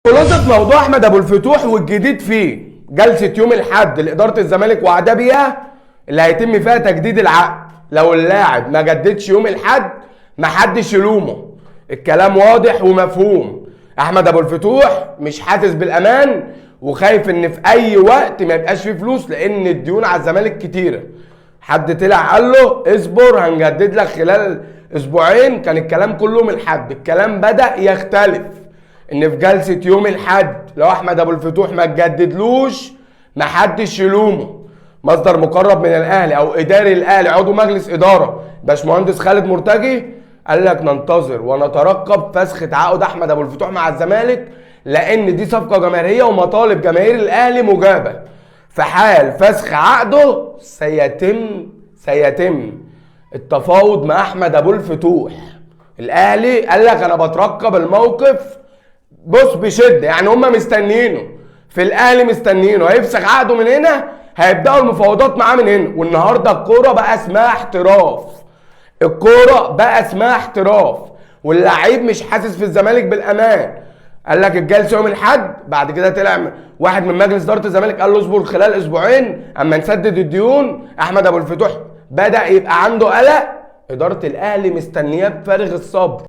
خلاصة موضوع احمد ابو الفتوح والجديد فيه جلسة يوم الاحد لإدارة الزمالك وعدها بيها اللي هيتم فيها تجديد العقد. لو اللاعب ما جددش يوم الاحد محدش يلومه، الكلام واضح ومفهوم. احمد ابو الفتوح مش حاسس بالامان وخايف ان في اي وقت ما يبقاش فيه فلوس لان الديون على الزمالك كتيرة. حد طلع قال له اصبر هنجدد لك خلال اسبوعين، كان الكلام كله من الحد. الكلام بدأ يختلف ان في جلسة يوم الاحد لو احمد ابو الفتوح ما تجددلوش محدش يلومه. مصدر مقرب من الاهلي او اداري الاهلي عضو مجلس اداره باشمهندس خالد مرتجي قال لك ننتظر ونترقب فسخ تعاقد احمد ابو الفتوح مع الزمالك لان دي صفقه جماهيريه ومطالب جماهير الاهلي مجابه. في حال فسخ عقده سيتم التفاوض مع احمد ابو الفتوح. الاهلي قال لك انا بترقب الموقف بص بشده، يعني هم مستنيينه في الاهلي، مستنيينه هيفسخ عقده من هنا هيبداوا المفاوضات معاه من هنا. والنهارده الكوره بقى اسمها احتراف، الكوره بقى اسمها احتراف واللعيب مش حاسس في الزمالك بالامان. قال لك الجلسه يوم الاحد، بعد كده طلع واحد من مجلس اداره الزمالك قال له اصبر خلال اسبوعين اما نسدد الديون. احمد ابو الفتوح بدا يبقى عنده قلق، اداره الاهلي مستنياه بفارغ الصبر.